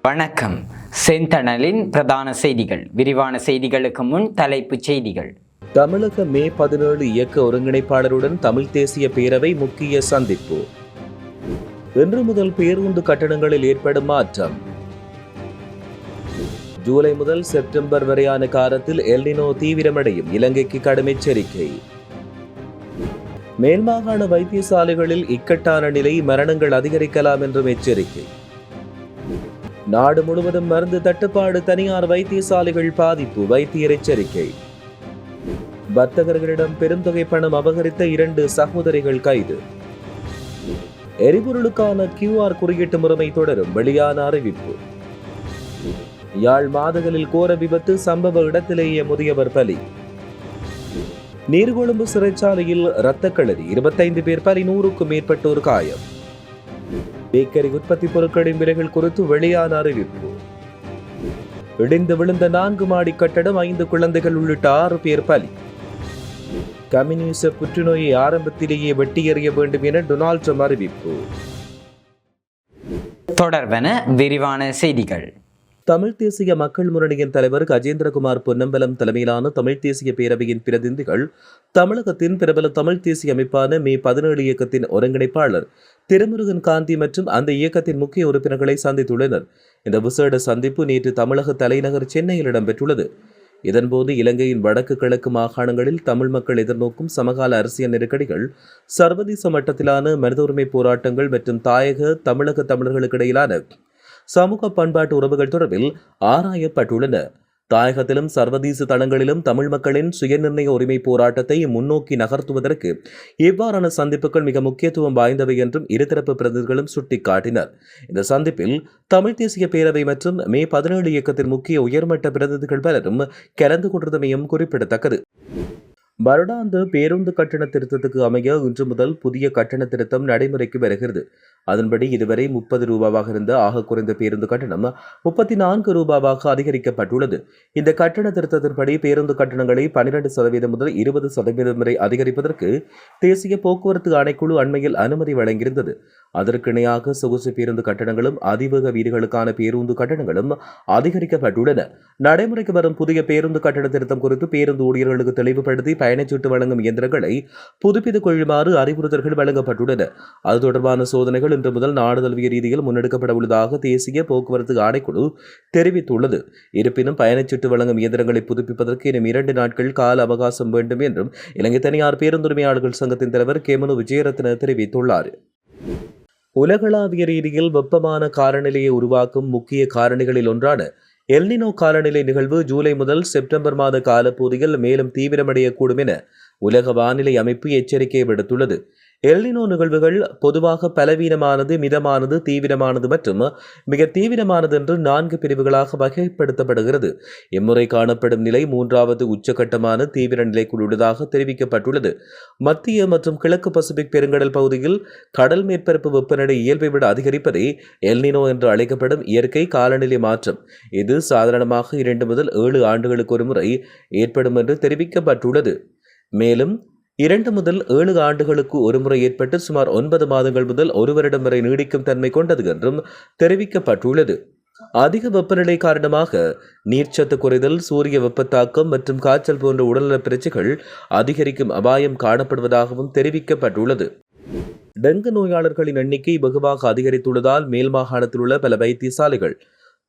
வணக்கம். செந்தணலின் பிரதான செய்திகள். விரிவான செய்திகளுக்கு முன் தலைப்புச் செய்திகள். தமிழக மே 17 இயக்க ஒருங்கிணைப்பாளருடன் தமிழ் தேசிய பேரவை முக்கிய சந்திப்பு. இன்று முதல் பேருந்து கட்டணங்களில் ஏற்படும் மாற்றம். ஜூலை முதல் செப்டம்பர் வரையான காலத்தில் எல்னினோ தீவிரமடையும், இலங்கைக்கு கடும் எச்சரிக்கை. மேல்மாகாண வைத்தியசாலைகளில் இக்கட்டான நிலை, மரணங்கள் அதிகரிக்கலாம் என்றும் எச்சரிக்கை. நாடு முழுவதும் மருந்து தட்டுப்பாடு, தனியார் வைத்தியசாலைகள் பாதிப்பு, வைத்தியர் எச்சரிக்கை. வர்த்தகர்களிடம் பெருந்தொகை பணம் அபகரித்த 2 சகோதரிகள் கைது. எரிபொருளுக்கான QR குறியீட்டு முறைமை தொடரும், வெளியான அறிவிப்பு. யாழ் மாதகளில் கோர விபத்து, சம்பவ இடத்திலேயே முதியவர் பலி. நீர்கொழும்பு சிறைச்சாலையில் இரத்தக்களரி, 25 பேர் பலி, 100க்கும் மேற்பட்டோர் காயம். பேக்கரி உற்பத்தி பொருட்களின் விலைகள் குறித்து வெளியான அறிவிப்பு. இடிந்து விழுந்த 4 மாடி கட்டடம், 5 குழந்தைகள் உள்ளிட்ட 6 பேர் பலி. கம்யூனிச புற்றுநோயை ஆரம்பத்திலேயே வெட்டி எறிய வேண்டும் என டொனால்ட் ட்ரம்ப் அறிவிப்பு. தொடர்பென விரிவான செய்திகள். தமிழ் தேசிய மக்கள் முன்னணியின் தலைவர் கஜேந்திரகுமார் பொன்னம்பலம் தலைமையிலான தமிழ் தேசிய பேரவையின் பிரதிநிதிகள் தமிழகத்தின் பிரபல தமிழ் தேசிய அமைப்பான மே 17 இயக்கத்தின் ஒருங்கிணைப்பாளர் திருமுருகன் காந்தி மற்றும் அந்த இயக்கத்தின் முக்கிய உறுப்பினர்களை சந்தித்துள்ளனர். இந்த விசேட சந்திப்பு நேற்று தமிழக தலைநகர் சென்னையில் இடம்பெற்றுள்ளது. இதன்போது இலங்கையின் வடக்கு கிழக்கு மாகாணங்களில் தமிழ் மக்கள் எதிர்நோக்கும் சமகால அரசியல் நெருக்கடிகள், சர்வதேச மட்டத்திலான மனித உரிமை போராட்டங்கள் மற்றும் தாயக தமிழக தமிழர்களுக்கு இடையிலான சமூக பண்பாட்டு உறவுகள் தொடர்பில் ஆராயப்பட்டுள்ளன. தாயகத்திலும் சர்வதேச தளங்களிலும் தமிழ் மக்களின் சுயநிர்ணய உரிமை போராட்டத்தை முன்னோக்கி நகர்த்துவதற்கு இவ்வாறான சந்திப்புகள் மிக முக்கியத்துவம் வாய்ந்தவை என்றும் இருதரப்பு பிரதிநிதிகளும் சுட்டிக்காட்டினர். இந்த சந்திப்பில் தமிழ் தேசிய பேரவை மற்றும் மே 17 இயக்கத்தின் முக்கிய உயர்மட்ட பிரதிநிதிகள் பலரும் கலந்து கொண்டிருந்தமையும் குறிப்பிடத்தக்கது. வருடாந்த பேருந்து கட்டண திருத்தத்துக்கு அமைய இன்று முதல் புதிய கட்டண திருத்தம் நடைமுறைக்கு வருகிறது. அதன்படி இதுவரை 30 ரூபாவாக இருந்த ஆக குறைந்த பேருந்து கட்டணம் 34 ரூபாவாக அதிகரிக்கப்பட்டுள்ளது. இந்த கட்டண திருத்தத்தின்படி பேருந்து கட்டணங்களை 12% முதல் 20% வரை அதிகரிப்பதற்கு தேசிய போக்குவரத்து ஆணைக்குழு அண்மையில் அனுமதி வழங்கியிருந்தது. அதற்கு இணையாக சொகுசு பேருந்து கட்டணங்களும் அதிவேக வீடுகளுக்கான பேருந்து கட்டணங்களும் அதிகரிக்கப்பட்டுள்ளன. நடைமுறைக்கு வரும் புதிய பேருந்து கட்டண திருத்தம் குறித்து பேருந்து ஊழியர்களுக்கு தெளிவுபடுத்தி பயணச்சீட்டு வழங்கும் இயந்திரங்களை புதுப்பித்துக் கொள்ளுமாறு அறிவுறுத்தல்கள் வழங்கப்பட்டுள்ளன. அது தொடர்பான சோதனைகள் இன்று முதல் நாடு தழுவிய ரீதியில் முன்னெடுக்கப்பட உள்ளதாக தேசிய போக்குவரத்து ஆணைக்குழு தெரிவித்துள்ளது. இருப்பினும் பயணச்சீட்டு வழங்கும் இயந்திரங்களை புதுப்பிப்பதற்கு இன்னும் 2 நாட்கள் கால அவகாசம் வேண்டும் என்றும் இலங்கை தனியார் பேருந்துரிமையாளர்கள் சங்கத்தின் தலைவர் கேமனு விஜயரத்ன தெரிவித்துள்ளார். உலகளாவிய ரீதியில் வெப்பமான காலநிலையை உருவாக்கும் முக்கிய காரணிகளில் ஒன்றான எல்னினோ காலநிலை நிகழ்வு ஜூலை முதல் செப்டம்பர் மாத காலப்பகுதியில் மேலும் தீவிரமடையக்கூடும் என உலக வானிலை அமைப்பு எச்சரிக்கை விடுத்துள்ளது. எல்னினோ நிகழ்வுகள் பொதுவாக பலவீனமானது, மிதமானது, தீவிரமானது மற்றும் மிக தீவிரமானது என்று 4 பிரிவுகளாக வகைப்படுத்தப்படுகிறது. இம்முறை காணப்படும் நிலை 3வது உச்சகட்டமான தீவிர நிலைக்குள் உள்ளதாக தெரிவிக்கப்பட்டுள்ளது. மத்திய மற்றும் கிழக்கு பசிபிக் பெருங்கடல் பகுதியில் கடல் மேற்பரப்பு வெப்பநிலை இயல்பை விட அதிகரிப்பதே எல்னினோ என்று அழைக்கப்படும் இயற்கை காலநிலை மாற்றம். இது சாதாரணமாக 2 முதல் 7 ஆண்டுகளுக்கு ஒரு முறை ஏற்படும் என்று தெரிவிக்கப்பட்டுள்ளது. மேலும் 2 முதல் 7 ஆண்டுகளுக்கு ஒருமுறை ஏற்பட்டு சுமார் 9 மாதங்கள் முதல் 1 வருடம் வரை நீடிக்கும் தன்மை கொண்டது என்றும் தெரிவிக்கப்பட்டுள்ளது. அதிக வெப்பநிலை காரணமாக நீர்ச்சத்து குறைதல், சூரிய வெப்பத்தாக்கம் மற்றும் காய்ச்சல் போன்ற உடல்நல பிரச்சனைகள் அதிகரிக்கும் அபாயம் காணப்படுவதாகவும் தெரிவிக்கப்பட்டுள்ளது. டெங்கு நோயாளர்களின் எண்ணிக்கை வெகுவாக அதிகரித்துள்ளதால் மேல் மாகாணத்தில் உள்ள பல வைத்தியசாலைகள்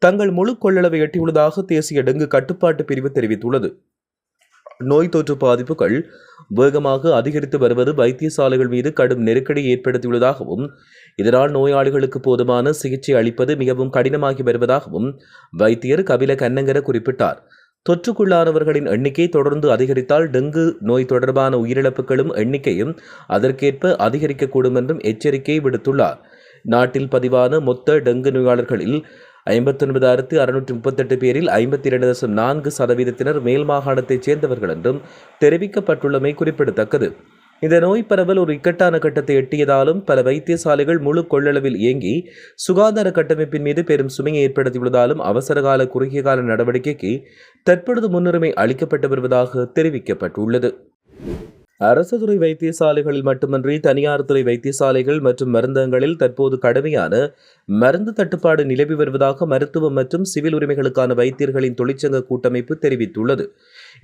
தங்கள் முழு கொள்ளளவை எட்டியுள்ளதாக தேசிய டெங்கு கட்டுப்பாட்டு பிரிவு தெரிவித்துள்ளது. நோய் தொற்று பாதிப்புகள் வேகமாக அதிகரித்து வருவது வைத்தியசாலைகள் மீது கடும் நெருக்கடி ஏற்படுத்தியுள்ளதாகவும் இதனால் நோயாளிகளுக்கு போதுமான சிகிச்சை அளிப்பது மிகவும் கடினமாகி வருவதாகவும் வைத்தியர் கபில கன்னங்கர குறிப்பிட்டார். தொற்றுக்குள்ளானவர்களின் எண்ணிக்கை தொடர்ந்து அதிகரித்தால் டெங்கு நோய் தொடர்பான உயிரிழப்புகளும் எண்ணிக்கையும் அதற்கேற்ப அதிகரிக்கக்கூடும் என்றும் எச்சரிக்கை விடுத்துள்ளார். நாட்டில் பதிவான மொத்த டெங்கு நோயாளர்களில் 59,638 பேரில் 52.4% மேல் மாகாணத்தைச் சேர்ந்தவர்கள் என்றும் தெரிவிக்கப்பட்டுள்ளமை குறிப்பிடத்தக்கது. இந்த நோய் பரவல் ஒரு இக்கட்டான கட்டத்தை எட்டியதாலும் பல வைத்தியசாலைகள் முழு கொள்ளளவில் இயங்கி சுகாதார கட்டமைப்பின் மீது பெரும் சுமையை ஏற்படுத்தியுள்ளதாலும் அவசரகால குறுகிய கால நடவடிக்கைக்கு தற்பொழுது முன்னுரிமை அளிக்கப்பட்டு வருவதாக தெரிவிக்கப்பட்டுள்ளது. அரசு துறை வைத்தியசாலைகளில் மட்டுமன்றி தனியார் துறை வைத்தியசாலைகள் மற்றும் மருந்தகங்களில் தற்போது கடுமையான மருந்து தட்டுப்பாடு நிலவி வருவதாக மருத்துவம் மற்றும் சிவில் உரிமைகளுக்கான வைத்தியர்களின் தொழிற்சங்க கூட்டமைப்பு தெரிவித்துள்ளது.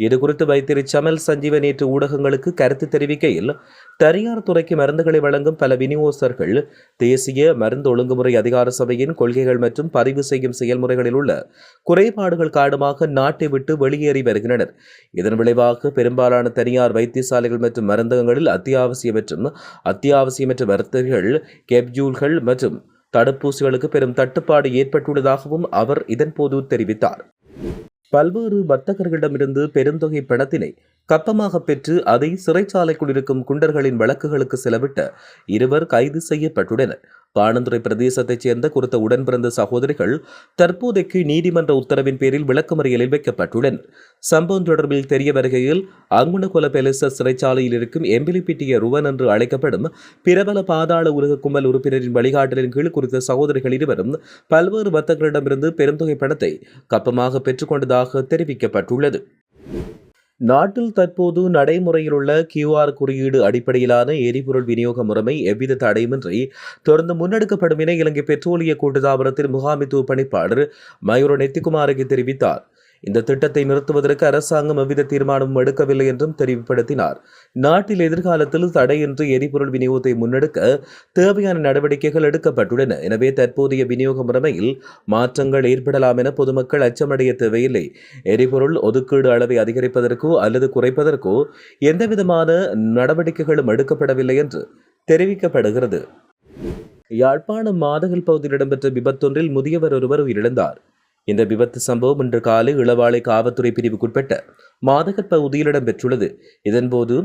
இதுகுறித்து வைத்தியர் சமல் சஞ்சீவ நேற்று ஊடகங்களுக்கு கருத்து தெரிவிக்கையில், தனியார் துறைக்கு மருந்துகளை வழங்கும் பல விநியோகஸ்தர்கள் தேசிய மருந்து ஒழுங்குமுறை அதிகார சபையின் கொள்கைகள் மற்றும் பதிவு செய்யும் செயல்முறைகளில் உள்ள குறைபாடுகள் காரணமாக நாட்டை விட்டு வெளியேறி வருகின்றனர். இதன் விளைவாக பெரும்பாலான தனியார் வைத்தியசாலைகள் மற்றும் மருந்தகங்களில் அத்தியாவசியமற்ற மருந்துகள், கேப்சூல்கள் மற்றும் தடுப்பூசிகளுக்கு பெரும் தட்டுப்பாடு ஏற்பட்டுள்ளதாகவும் அவர் இதன்போது தெரிவித்தார். பல்வேறு வர்த்தகர்களிடமிருந்து பெருந்தொகை பணத்தினை கப்பமாக பெற்று அதை சிறைச்சாலைக்குள் இருக்கும் குண்டர்களின் வழக்குகளுக்கு செலவிட்ட 2 கைது செய்யப்பட்டுள்ளனர். பாணந்துறை பிரதேசத்தைச் சேர்ந்த குறித்த உடன்பிறந்த சகோதரிகள் தற்போதைக்கு நீதிமன்ற உத்தரவின் பேரில் விளக்கமறியலில் வைக்கப்பட்டுள்ளனர். சம்பவம் தொடர்பில் தெரிய வருகையில், அங்குணகொல பெலச சிறைச்சாலையில் இருக்கும் எம்பிலிபிட்டிய ருவன் என்று அழைக்கப்படும் பிரபல பாதாள உலக கும்பல் உறுப்பினரின் வழிகாட்டலின் கீழ் குறித்த சகோதரிகள் இருவரும் பல்வேறு வர்த்தகர்களிடமிருந்து பெருந்தொகை பணத்தை கப்பமாக பெற்றுக்கொண்டதாக தெரிவிக்கப்பட்டுள்ளது. நாட்டில் தற்போது நடைமுறையில் உள்ள QR குறியீடு அடிப்படையிலான எரிபொருள் விநியோக முறைமை எவ்வித தடையுமின்றி தொடர்ந்து முன்னெடுக்கப்படும் என இலங்கை பெட்ரோலிய கூட்டுத்தாபனத்தின் முகாமித்துவ பணிப்பாளர் மயூர நெத்திகுமாருக்கு தெரிவித்தார். இந்த திட்டத்தை நிறுத்துவதற்கு அரசாங்கம் எவ்வித தீர்மானமும் எடுக்கவில்லை என்றும் தெளிவுபடுத்தினார். நாட்டில் எதிர்காலத்தில் தடையின்றி எரிபொருள் விநியோகத்தை முன்னெடுக்க தேவையான நடவடிக்கைகள் எடுக்கப்பட்டுள்ளன. எனவே தற்போதைய விநியோக முறைமையில் மாற்றங்கள் ஏற்படலாம் என பொதுமக்கள் அச்சமடைய தேவையில்லை. எரிபொருள் ஒதுக்கீடு அளவை அதிகரிப்பதற்கோ அல்லது குறைப்பதற்கோ எந்தவிதமான நடவடிக்கைகளும் எடுக்கப்படவில்லை என்று தெரிவிக்கப்படுகிறது. யாழ்ப்பாணம் மாதகல் பகுதியில் இடம்பெற்ற விபத்தொன்றில் முதியவர் ஒருவர் உயிரிழந்தார். இந்த விபத்து சம்பவம் இன்று காலை இளவாலை காவல்துறை பிரிவுக்குட்பட்ட மாதகட் பகுதியில் இடம்பெற்றுள்ளது. இதன்போது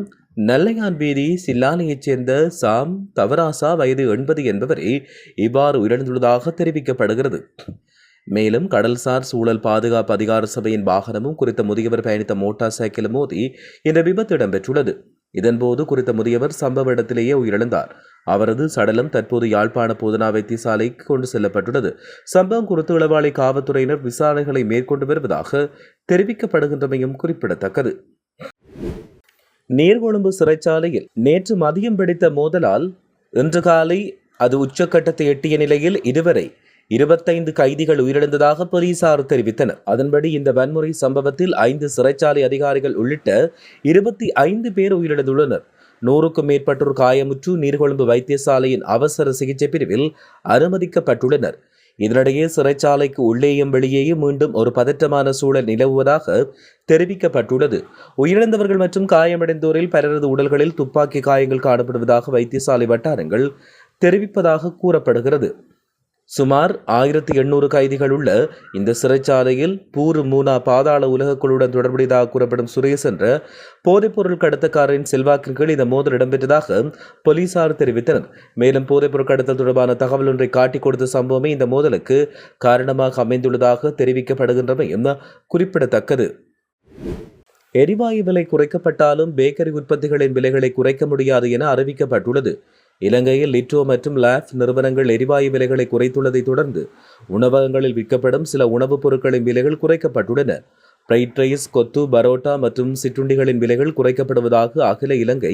நல்லையான் வீதி சில்லானையைச் சேர்ந்த சாம் தவராசா வயது 80 என்பவரை இவ்வாறு உயிரிழந்துள்ளதாக தெரிவிக்கப்படுகிறது. மேலும் கடல்சார் சூழல் பாதுகாப்பு அதிகார சபையின் வாகனமும் குறித்த முதியவர் பயணித்த மோட்டார் சைக்கிளும் மோதி இந்த விபத்து இடம்பெற்றுள்ளது. இதன்போது குறித்த முதியவர் சம்பவ இடத்திலேயே உயிரிழந்தார். அவரது சடலம் தற்போது யாழ்ப்பாண போதனா வைத்தியசாலைக்கு கொண்டு செல்லப்பட்டுள்ளது. சம்பவம் குறித்து இளவாலை காவல்துறையினர் விசாரணைகளை மேற்கொண்டு வருவதாக தெரிவிக்கப்படுகின்றமையும் குறிப்பிடத்தக்கது. நீர்கொழும்பு சிறைச்சாலையில் நேற்று மதியம் வெடித்த மோதலால் இன்று காலை அது உச்சக்கட்டத்தை எட்டிய நிலையில் இதுவரை 25 கைதிகள் உயிரிழந்ததாக போலீசார் தெரிவித்தனர். அதன்படி இந்த வன்முறை சம்பவத்தில் 5 சிறைச்சாலை அதிகாரிகள் உள்ளிட்ட 25 பேர் உயிரிழந்துள்ளனர். 100க்கும் மேற்பட்டோர் காயமுற்று நீர்கொழும்பு வைத்தியசாலையின் அவசர சிகிச்சை பிரிவில் அனுமதிக்கப்பட்டுள்ளனர். இதனிடையே சிறைச்சாலைக்கு உள்ளேயும் வெளியேயும் மீண்டும் ஒரு பதற்றமான சூழல் நிலவுவதாக தெரிவிக்கப்பட்டுள்ளது. உயிரிழந்தவர்கள் மற்றும் காயமடைந்தோரில் பலரது உடல்களில் துப்பாக்கி காயங்கள் காணப்படுவதாக வைத்தியசாலை வட்டாரங்கள் தெரிவிப்பதாக கூறப்படுகிறது. சுமார் 1800 கைதிகள் உள்ள இந்த சிறைச்சாலையில் பூரு மூனா பாதாள உலகக்குழுவுடன் தொடர்புடையதாக கூறப்படும் சுரேஷ் என்ற போதைப்பொருள் கடத்தக்காரரின் செல்வாக்கின் கீழ் இந்த மோதல் இடம்பெற்றதாக போலீசார் தெரிவித்தனர். மேலும் போதைப்பொருள் கடத்தல் தொடர்பான தகவல் ஒன்றை காட்டிக் கொடுத்த சம்பவமே இந்த மோதலுக்கு காரணமாக அமைந்துள்ளதாக தெரிவிக்கப்படுகின்றமையும் குறிப்பிடத்தக்கது. எரிவாயு விலை குறைக்கப்பட்டாலும் பேக்கரி உற்பத்திகளின் விலைகளை குறைக்க முடியாது என அறிவிக்கப்பட்டுள்ளது. இலங்கையில் லிட்ரோ மற்றும் லாப் நிறுவனங்கள் எரிவாயு விலைகளை குறைத்துள்ளதை தொடர்ந்து உணவகங்களில் விற்கப்படும் சில உணவுப் பொருட்களின் விலைகள் குறைக்கப்பட்டுள்ளன. ஃப்ரைட் ரைஸ், கொத்து, பரோட்டா மற்றும் சிற்றுண்டிகளின் விலைகள் குறைக்கப்படுவதாக அகில இலங்கை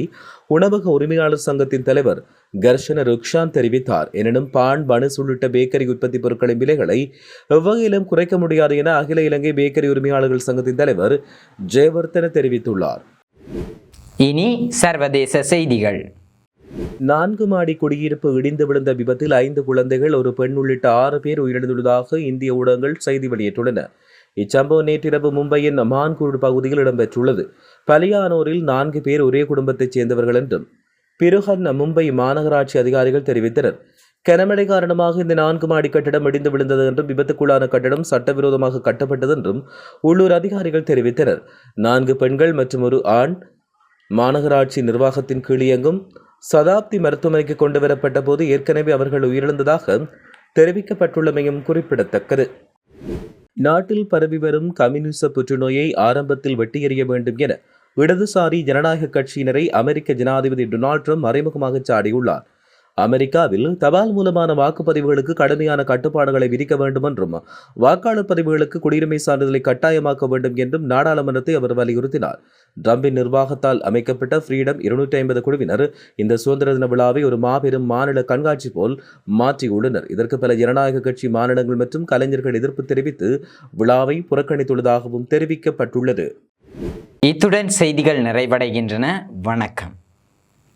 உணவக உரிமையாளர் சங்கத்தின் தலைவர் கர்ஷன ருக்ஷான் தெரிவித்தார். எனினும் பான், பனுஸ் உள்ளிட்ட பேக்கரி உற்பத்தி பொருட்களின் விலைகளை எவ்வகையிலும் குறைக்க முடியாது என அகில இலங்கை பேக்கரி உரிமையாளர்கள் சங்கத்தின் தலைவர் ஜெயவர்தன தெரிவித்துள்ளார். இனி சர்வதேச செய்திகள். 4 மாடி குடியிருப்பு இடிந்து விழுந்த விபத்தில் 5 குழந்தைகள், ஒரு பெண் உள்ளிட்ட 6 பேர் உயிரிழந்துள்ளதாக இந்திய ஊடகங்கள் செய்தி வெளியிட்டுள்ளன. இச்சம்பவம் நேற்றிரவு மும்பையின் மான்கூடு பகுதியில் இடம்பெற்றுள்ளது. பலியானோரில் 4 பேர் ஒரே குடும்பத்தைச் சேர்ந்தவர்கள் என்றும் பிருஹன் மும்பை மாநகராட்சி அதிகாரிகள் தெரிவித்தனர். கனமழை காரணமாக இந்த 4 மாடி கட்டடம் இடிந்து விழுந்தது என்றும் விபத்துக்குள்ளான கட்டடம் சட்டவிரோதமாக கட்டப்பட்டது என்றும் உள்ளூர் அதிகாரிகள் தெரிவித்தனர். 4 பெண்கள் மற்றும் ஒரு ஆண் மாநகராட்சி நிர்வாகத்தின் கீழ் இயங்கும் சதாப்தி மருத்துவமனைக்கு கொண்டு வரப்பட்ட போது ஏற்கனவே அவர்கள் உயிரிழந்ததாக தெரிவிக்கப்பட்டுள்ளமையும் குறிப்பிடத்தக்கது. நாட்டில் பரவி வரும் கம்யூனிச புற்றுநோயை ஆரம்பத்தில் வெட்டியெறிய வேண்டும் என இடதுசாரி ஜனநாயக கட்சியினரை அமெரிக்க ஜனாதிபதி டொனால்ட் ட்ரம்ப் மறைமுகமாக சாடியுள்ளார். அமெரிக்காவில் தபால் மூலமான வாக்குப்பதிவுகளுக்கு கடுமையான கட்டுப்பாடுகளை விதிக்க வேண்டும் என்றும் வாக்காளர் பதிவுகளுக்கு குடியுரிமை சான்றிதழை கட்டாயமாக்க வேண்டும் என்றும் நாடாளுமன்றத்தை அவர் வலியுறுத்தினார். ட்ரம்பின் நிர்வாகத்தால் அமைக்கப்பட்ட ஃப்ரீடம் 250 குழுவினர் இந்த சுதந்திர தின விழாவை ஒரு மாபெரும் மாநில கண்காட்சி போல் மாற்றியுள்ளனர். இதற்கு பல ஜனநாயக கட்சி மாநிலங்கள் மற்றும் கலைஞர்கள் எதிர்ப்பு தெரிவித்து விழாவை புறக்கணித்துள்ளதாகவும் தெரிவிக்கப்பட்டுள்ளது. இத்துடன் செய்திகள் நிறைவடைகின்றன. வணக்கம்.